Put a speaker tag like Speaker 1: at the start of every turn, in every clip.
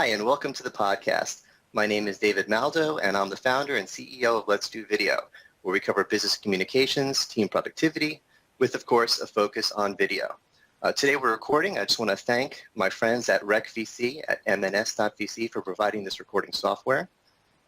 Speaker 1: Hi, and welcome to the podcast. My name is David Maldo, and I'm the founder and CEO of Let's Do Video, where we cover business communications, team productivity, with, of course, a focus on video. Today we're recording. I just want to thank my friends at RecVC at mns.vc for providing this recording software.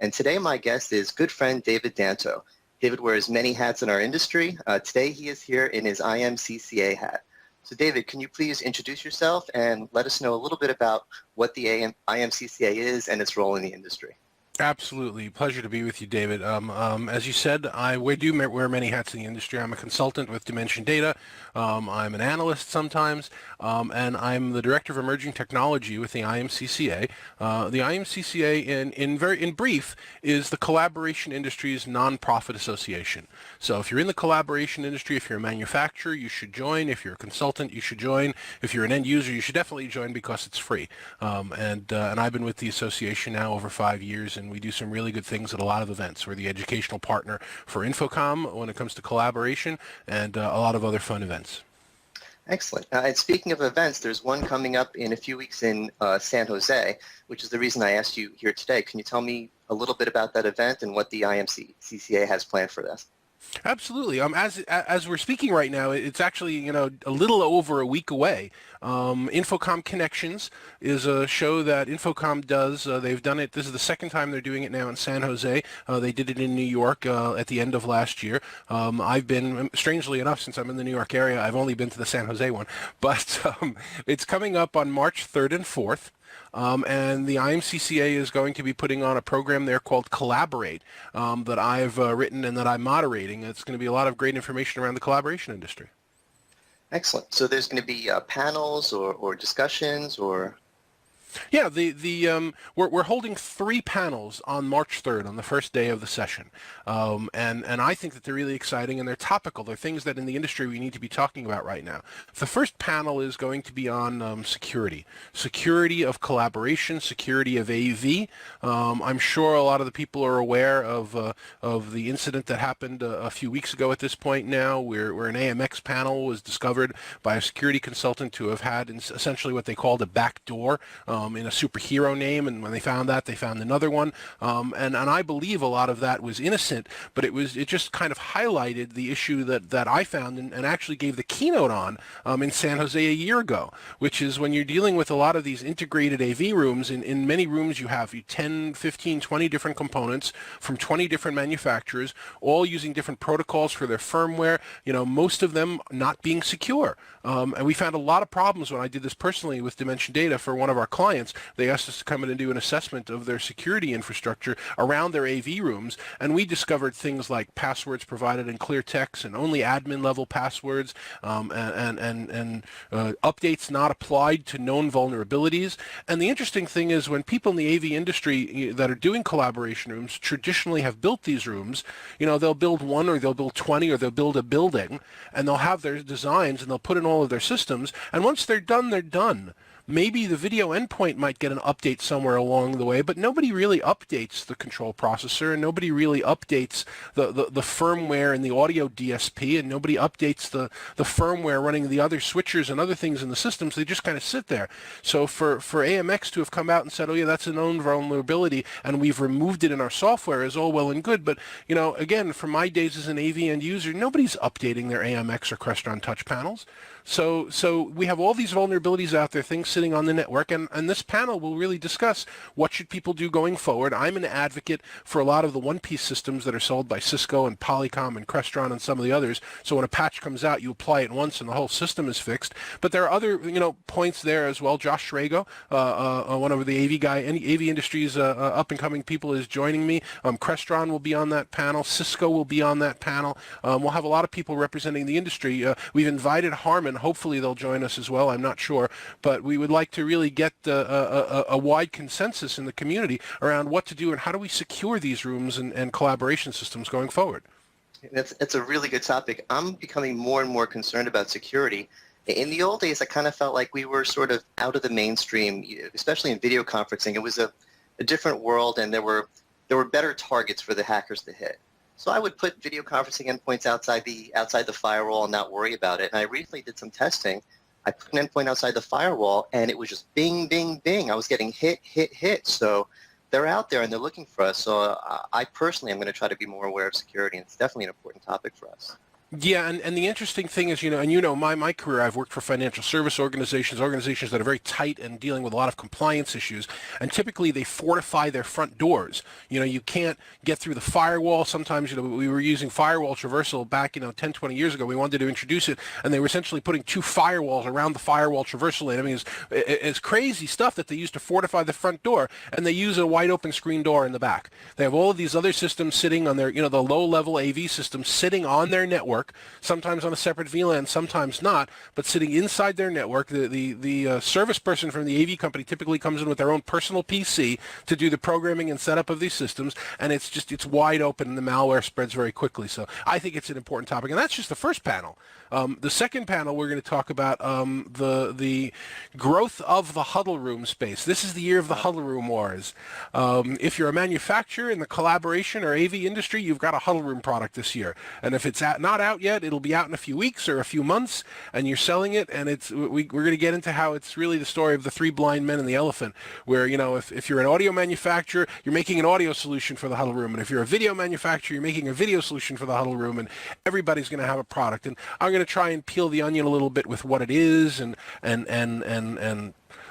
Speaker 1: And today my guest is good friend David Danto. David wears many hats in our industry. Today he is here in his IMCCA hat. So David, can you please introduce yourself and let us know a little bit about what the IMCCA is and its role in the industry?
Speaker 2: Absolutely. Pleasure to be with you, David. As you said, I do wear many hats in the industry. I'm a consultant with Dimension Data. I'm an analyst sometimes, and I'm the Director of Emerging Technology with the IMCCA. The IMCCA, in brief, is the collaboration industry's nonprofit association. So if you're in the collaboration industry, if you're a manufacturer, you should join. If you're a consultant, you should join. If you're an end user, you should definitely join because it's free. And I've been with the association now over 5 years, and we do some really good things at a lot of events. We're the educational partner for InfoComm when it comes to collaboration and a lot of other fun events.
Speaker 1: Excellent. And speaking of events, there's one coming up in a few weeks in San Jose, which is the reason I asked you here today. Can you tell me a little bit about that event and what the IMCCA has planned for this?
Speaker 2: Absolutely. As we're speaking right now, it's actually a little over a week away. InfoComm Connections is a show that InfoComm does. They've done it. This is the second time they're doing it now in San Jose. They did it in New York at the end of last year. I've been, strangely enough, since I'm in the New York area, I've only been to the San Jose one. But it's coming up on March 3rd and 4th. And the IMCCA is going to be putting on a program there called Collaborate that I've written and that I'm moderating. It's going to be a lot of great information around the collaboration industry.
Speaker 1: Excellent. So there's going to be panels or discussions or...
Speaker 2: Yeah, we're holding 3 panels on March 3rd, on the first day of the session, and I think that they're really exciting and they're topical. They're things that in the industry we need to be talking about right now. The first panel is going to be on security of collaboration, security of AV. I'm sure a lot of the people are aware of the incident that happened a few weeks ago. At this point now, where an AMX panel was discovered by a security consultant to have had essentially what they called a backdoor. In a superhero name, and when they found that, they found another one, and I believe a lot of that was innocent, but it just kind of highlighted the issue that I found and actually gave the keynote on in San Jose a year ago, which is when you're dealing with a lot of these integrated AV rooms. In many rooms you have 10, 15, 20 different components from 20 different manufacturers, all using different protocols for their firmware, most of them not being secure. And we found a lot of problems when I did this personally with Dimension Data for one of our clients. They asked us to come in and do an assessment of their security infrastructure around their AV rooms, and we discovered things like passwords provided in clear text and only admin level passwords, and updates not applied to known vulnerabilities. And the interesting thing is when people in the AV industry that are doing collaboration rooms traditionally have built these rooms, they'll build one or they'll build 20 or they'll build a building, and they'll have their designs and they'll put in all of their systems, and once they're done, they're done. Maybe the video endpoint might get an update somewhere along the way, but nobody really updates the control processor, and nobody really updates the firmware in the audio DSP, and nobody updates the firmware running the other switchers and other things in the systems. They just kind of sit there. So for AMX to have come out and said, oh yeah, that's a known vulnerability, and we've removed it in our software is all well and good, but again, from my days as an AV end user, nobody's updating their AMX or Crestron touch panels. So we have all these vulnerabilities out there, things sitting on the network, and this panel will really discuss what should people do going forward. I'm an advocate for a lot of the one-piece systems that are sold by Cisco and Polycom and Crestron and some of the others. So when a patch comes out, you apply it once and the whole system is fixed. But there are other points there as well. Josh Schrago, one of the AV industry's up-and-coming people, is joining me. Crestron will be on that panel. Cisco will be on that panel. We'll have a lot of people representing the industry. We've invited Harman. Hopefully they'll join us as well. I'm not sure, but we would like to really get a wide consensus in the community around what to do and how do we secure these rooms and collaboration systems going forward.
Speaker 1: That's a really good topic. I'm becoming more and more concerned about security. In the old days, I kind of felt like we were sort of out of the mainstream, especially in video conferencing. It was a different world, and there were better targets for the hackers to hit. So I would put video conferencing endpoints outside the firewall and not worry about it. And I recently did some testing I put an endpoint outside the firewall, and it was just bing, bing, bing. I was getting hit. So they're out there, and they're looking for us. So I personally am going to try to be more aware of security, and it's definitely an important topic for us.
Speaker 2: Yeah, and the interesting thing is, my career, I've worked for financial service organizations that are very tight and dealing with a lot of compliance issues, and typically they fortify their front doors. You can't get through the firewall. Sometimes, we were using firewall traversal back, 10, 20 years ago. We wanted to introduce it, and they were essentially putting two firewalls around the firewall traversal lane. I mean, it's crazy stuff that they use to fortify the front door, and they use a wide open screen door in the back. They have all of these other systems sitting on their, the low-level AV systems sitting on their network, sometimes on a separate VLAN, sometimes not, but sitting inside their network. The service person from the AV company typically comes in with their own personal PC to do the programming and setup of these systems, and it's wide open, and the malware spreads very quickly. So I think it's an important topic, and that's just the first panel. The second panel, we're going to talk about the growth of the huddle room space. This is the year of the huddle room wars. If you're a manufacturer in the collaboration or AV industry, you've got a huddle room product this year, and if it's not out yet, it'll be out in a few weeks or a few months, and you're selling it, and we're going to get into how it's really the story of the three blind men and the elephant, where, if you're an audio manufacturer, you're making an audio solution for the huddle room, and if you're a video manufacturer, you're making a video solution for the huddle room, and everybody's going to have a product. And I'm going to try and peel the onion a little bit with what it is and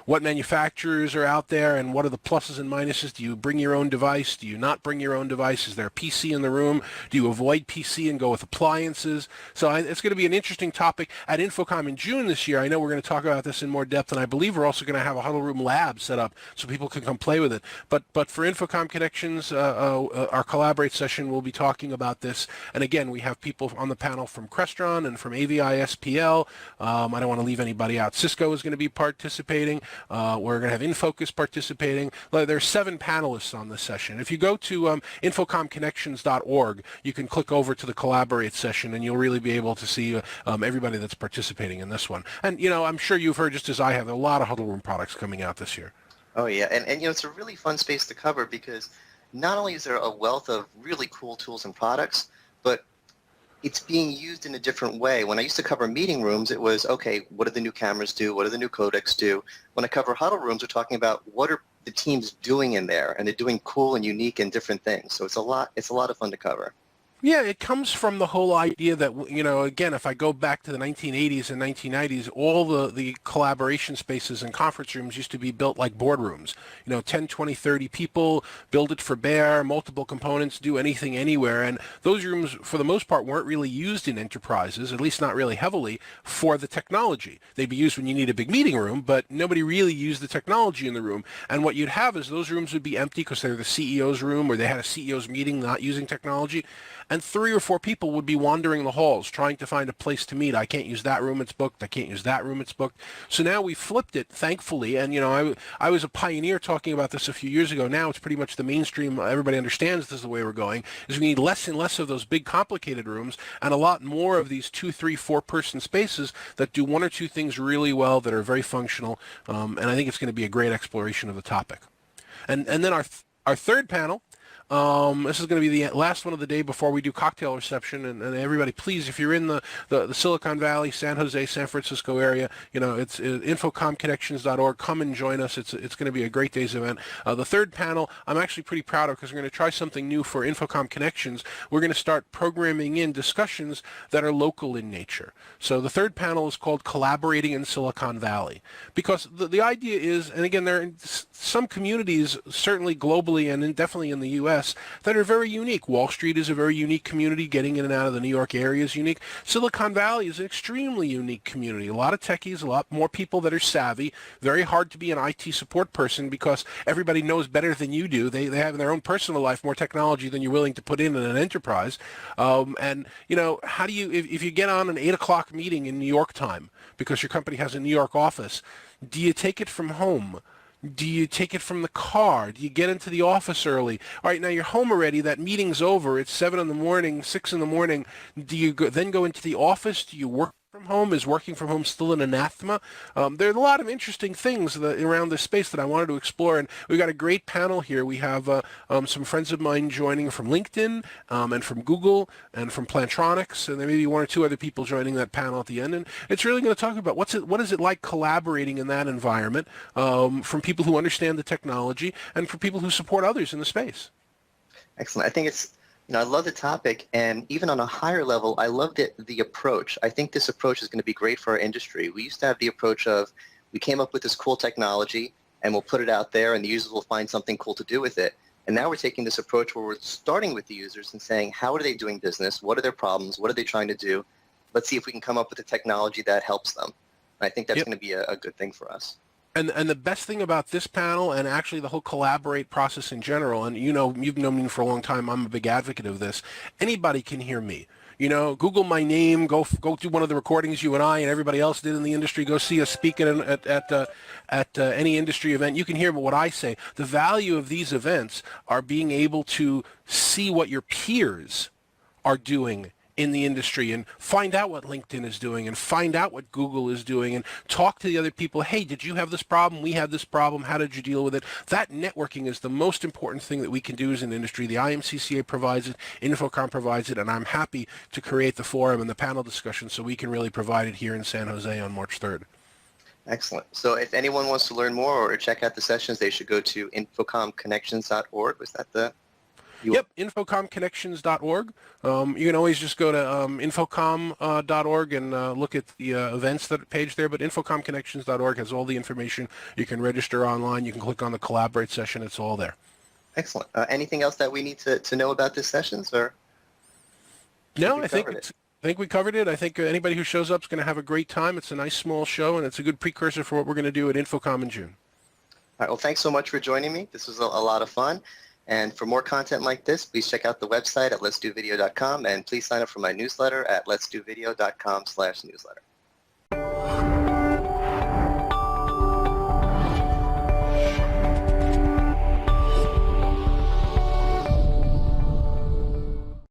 Speaker 2: what manufacturers are out there and what are the pluses and minuses. Do you bring your own device? Do you not bring your own device? Is there a PC in the room? Do you avoid PC and go with appliances? So it's going to be an interesting topic at InfoComm in June this year. I know we're going to talk about this in more depth, and I believe we're also going to have a huddle room lab set up so people can come play with it. But for InfoComm Connections, our Collaborate session, we'll be talking about this. And again, we have people on the panel from Crestron and from AVI SPL. I don't want to leave anybody out. Cisco is going to be participating. We're going to have InFocus participating. There's 7 panelists on this session. If you go to InfoCommConnections.org, you can click over to the Collaborate session, and you'll really be able to see everybody that's participating in this one. And, I'm sure you've heard, just as I have, a lot of huddle room products coming out this year.
Speaker 1: Oh, yeah. And it's a really fun space to cover because not only is there a wealth of really cool tools and products, but it's being used in a different way. When I used to cover meeting rooms, it was, okay, what do the new cameras do? What do the new codecs do? When I cover huddle rooms, we're talking about what are the teams doing in there, and they're doing cool and unique and different things. So it's a lot of fun to cover.
Speaker 2: Yeah, it comes from the whole idea that, again, if I go back to the 1980s and 1990s, all the collaboration spaces and conference rooms used to be built like boardrooms. 10, 20, 30 people, build it for bear, multiple components, do anything anywhere. And those rooms, for the most part, weren't really used in enterprises, at least not really heavily, for the technology. They'd be used when you need a big meeting room, but nobody really used the technology in the room. And what you'd have is those rooms would be empty because they're the CEO's room, or they had a CEO's meeting not using technology. And 3 or 4 people would be wandering the halls trying to find a place to meet. I can't use that room, it's booked. I can't use that room, it's booked. So now we flipped it, thankfully. And, I was a pioneer talking about this a few years ago. Now it's pretty much the mainstream. Everybody understands this is the way we're going, is we need less and less of those big, complicated rooms and a lot more of these 2, 3, 4-person spaces that do 1 or 2 things really well, that are very functional. And I think it's going to be a great exploration of the topic. And then our third panel, this is going to be the last one of the day before we do cocktail reception, and everybody, please, if you're in the Silicon Valley, San Jose, San Francisco area, it's InfoCommConnections.org. Come and join us. It's going to be a great day's event. The third panel, I'm actually pretty proud of because we're going to try something new for InfoComm Connections. We're going to start programming in discussions that are local in nature. So the third panel is called Collaborating in Silicon Valley, because the idea is, and again, there are some communities, certainly globally and definitely in the U.S., that are very unique. Wall Street is a very unique community. Getting in and out of the New York area is unique. Silicon Valley is an extremely unique community. A lot of techies, a lot more people that are savvy. Very hard to be an IT support person because everybody knows better than you do. They have in their own personal life more technology than you're willing to put in an enterprise. And, how do you, if you get on an 8 o'clock meeting in New York time because your company has a New York office, do you take it from home? Do you take it from the car? Do you get into the office early? All right, now you're home already. That meeting's over. It's 7 in the morning, 6 in the morning. Do you then go into the office? Do you work from from home? Is working from home still an anathema? There are a lot of interesting things around this space that I wanted to explore, and we've got a great panel here. We have some friends of mine joining from LinkedIn and from Google and from Plantronics, and there may be one or two other people joining that panel at the end. And it's really going to talk about what is it like collaborating in that environment from people who understand the technology and for people who support others in the space.
Speaker 1: Excellent. I think I love the topic, and even on a higher level, I loved the approach. I think this approach is going to be great for our industry. We used to have the approach of, we came up with this cool technology, and we'll put it out there, and the users will find something cool to do with it. And now we're taking this approach where we're starting with the users and saying, how are they doing business? What are their problems? What are they trying to do? Let's see if we can come up with a technology that helps them. And I think that's going to be a good thing for us.
Speaker 2: And the best thing about this panel, and actually the whole collaborate process in general, and you've known me for a long time, I'm a big advocate of this. Anybody can hear me. Google my name, go do one of the recordings you and I and everybody else did in the industry. Go see us speak at any industry event. You can hear what I say. The value of these events are being able to see what your peers are doing in the industry and find out what LinkedIn is doing and find out what Google is doing and talk to the other people. Hey, did you have this problem? We had this problem. How did you deal with it? That networking is the most important thing that we can do as an industry. The IMCCA provides it, InfoComm provides it, and I'm happy to create the forum and the panel discussion so we can really provide it here in San Jose on March 3rd.
Speaker 1: Excellent. So if anyone wants to learn more or check out the sessions, they should go to infocommconnections.org. Was that the...
Speaker 2: Yep, InfoCommConnections.org. You can always just go to infocom.org and look at the events page there, but InfoCommConnections.org has all the information. You can register online. You can click on the Collaborate session. It's all there.
Speaker 1: Excellent. Anything else that we need to know about this sessions? Or
Speaker 2: no, I think we covered it. I think anybody who shows up is going to have a great time. It's a nice small show, and it's a good precursor for what we're going to do at InfoComm in June.
Speaker 1: All right. Well, thanks so much for joining me. This was a lot of fun. And for more content like this, please check out the website at letsdovideo.com, and please sign up for my newsletter at letsdovideo.com/newsletter.